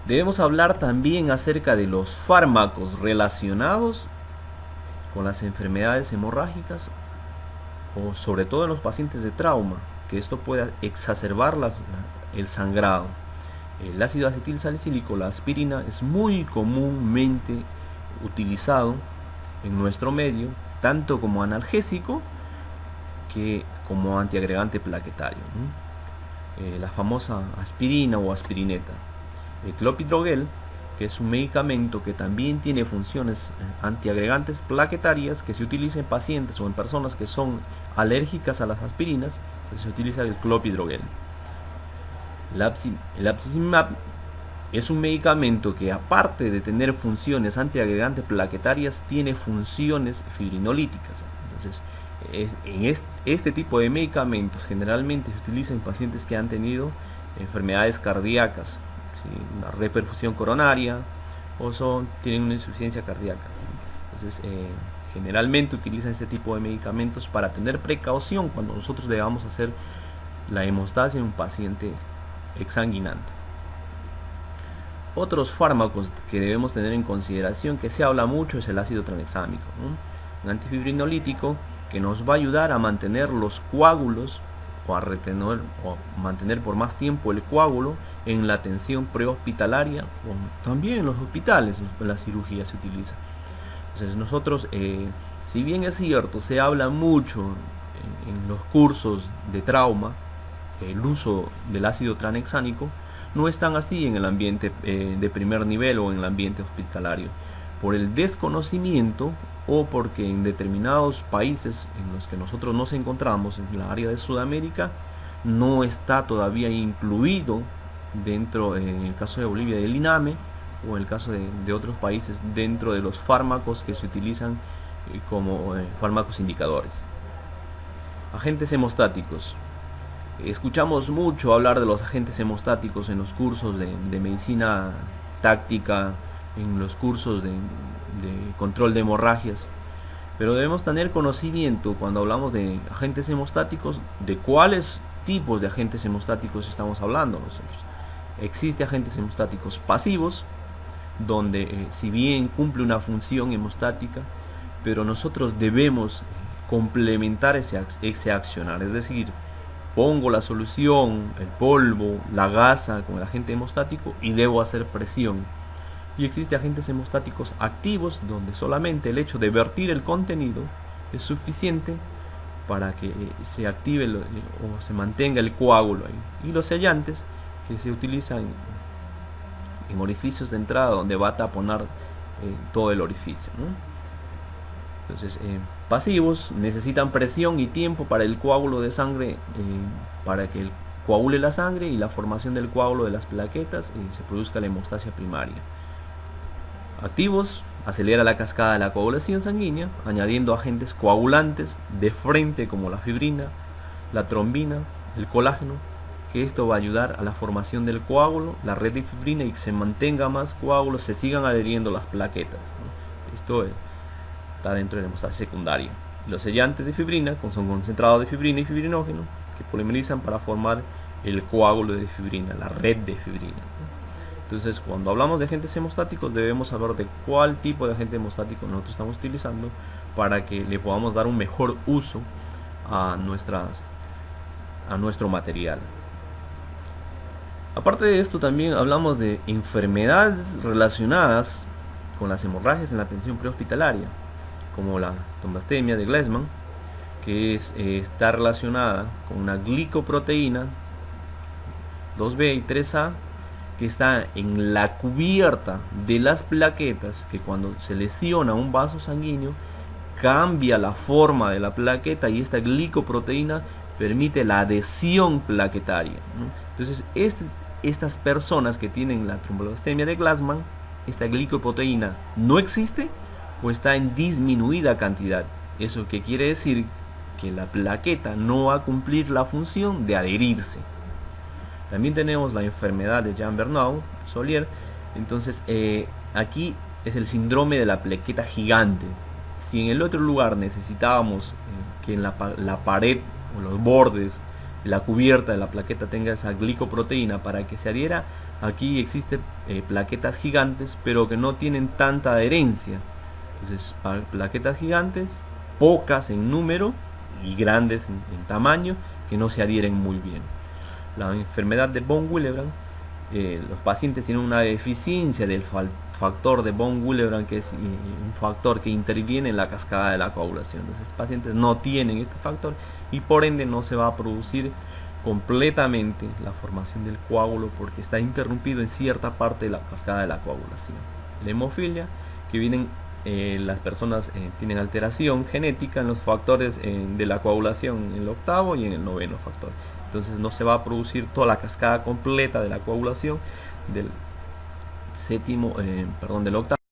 Debemos hablar también acerca de los fármacos relacionados con las enfermedades hemorrágicas o sobre todo en los pacientes de trauma, que esto pueda exacerbar el sangrado. El ácido acetil salicílico, la aspirina, es muy comúnmente utilizado en nuestro medio, tanto como analgésico que como antiagregante plaquetario. La famosa aspirina o aspirineta. El clopidogrel, que es un medicamento que también tiene funciones antiagregantes plaquetarias, que se utiliza en pacientes o en personas que son alérgicas a las aspirinas, pues se utiliza el clopidogrel. El abcicimab es un medicamento que, aparte de tener funciones antiagregantes plaquetarias, tiene funciones fibrinolíticas. Entonces, en este tipo de medicamentos generalmente se utiliza en pacientes que han tenido enfermedades cardíacas, ¿sí? Una reperfusión coronaria o tienen una insuficiencia cardíaca. Entonces, generalmente utilizan este tipo de medicamentos para tener precaución cuando nosotros debamos hacer la hemostasia en un paciente exsanguinante. Otros fármacos que debemos tener en consideración, que se habla mucho, es el ácido tranexámico, ¿no? Un antifibrinolítico que nos va a ayudar a mantener los coágulos o a retener o mantener por más tiempo el coágulo en la atención prehospitalaria o también en los hospitales. En la cirugía se utiliza. Entonces nosotros, si bien es cierto, se habla mucho en los cursos de trauma el uso del ácido tranexámico, no es tan así en el ambiente de primer nivel o en el ambiente hospitalario, por el desconocimiento o porque en determinados países en los que nosotros nos encontramos, en la área de Sudamérica, no está todavía incluido dentro, en el caso de Bolivia, del INAME, o en el caso de otros países, dentro de los fármacos que se utilizan como fármacos indicadores. Agentes hemostáticos. Escuchamos mucho hablar de los agentes hemostáticos en los cursos de medicina táctica, en los cursos de control de hemorragias, pero debemos tener conocimiento cuando hablamos de agentes hemostáticos de cuáles tipos de agentes hemostáticos estamos hablando nosotros. Existen agentes hemostáticos pasivos, donde si bien cumple una función hemostática, pero nosotros debemos complementar ese accionar, es decir, pongo la solución, el polvo, la gasa con el agente hemostático y debo hacer presión. Y existen agentes hemostáticos activos, donde solamente el hecho de vertir el contenido es suficiente para que se active o se mantenga el coágulo ahí. Y los sellantes, que se utilizan en orificios de entrada, donde va a taponar todo el orificio, ¿no? Entonces, pasivos necesitan presión y tiempo para el coágulo de sangre, para que coagule la sangre y la formación del coágulo de las plaquetas y se produzca la hemostasia primaria. Activos, acelera la cascada de la coagulación sanguínea, añadiendo agentes coagulantes de frente como la fibrina, la trombina, el colágeno, que esto va a ayudar a la formación del coágulo, la red de fibrina, y que se mantenga más coágulos, se sigan adheriendo las plaquetas, ¿no? Esto está dentro de la hemostasia secundaria. Los sellantes de fibrina son concentrados de fibrina y fibrinógeno que polimerizan para formar el coágulo de fibrina, la red de fibrina. Entonces, cuando hablamos de agentes hemostáticos, debemos saber de cuál tipo de agente hemostático nosotros estamos utilizando para que le podamos dar un mejor uso a nuestro material. Aparte de esto, también hablamos de enfermedades relacionadas con las hemorragias en la atención prehospitalaria, como la trombastemia de Gleason, que está relacionada con una glicoproteína 2B y 3A, que está en la cubierta de las plaquetas, que cuando se lesiona un vaso sanguíneo cambia la forma de la plaqueta, y esta glicoproteína permite la adhesión plaquetaria, ¿no? Entonces estas personas que tienen la trombastemia de Gleason, esta glicoproteína no existe o está en disminuida cantidad. Eso que quiere decir que la plaqueta no va a cumplir la función de adherirse. También tenemos la enfermedad de Jean-Bernard-Solier. Entonces, aquí es el síndrome de la plaqueta gigante. Si en el otro lugar necesitábamos que en la pared o los bordes, la cubierta de la plaqueta tenga esa glicoproteína para que se adhiera, Aquí existen plaquetas gigantes, pero que no tienen tanta adherencia. Entonces, plaquetas gigantes, pocas en número y grandes en tamaño, que no se adhieren muy bien. La enfermedad de von Willebrand, los pacientes tienen una deficiencia del factor de von Willebrand, que es un factor que interviene en la cascada de la coagulación. Entonces, los pacientes no tienen este factor y por ende no se va a producir completamente la formación del coágulo, porque está interrumpido en cierta parte de la cascada de la coagulación. La hemofilia, que vienen las personas tienen alteración genética en los factores de la coagulación, en el octavo y en el noveno factor. Entonces no se va a producir toda la cascada completa de la coagulación del del octavo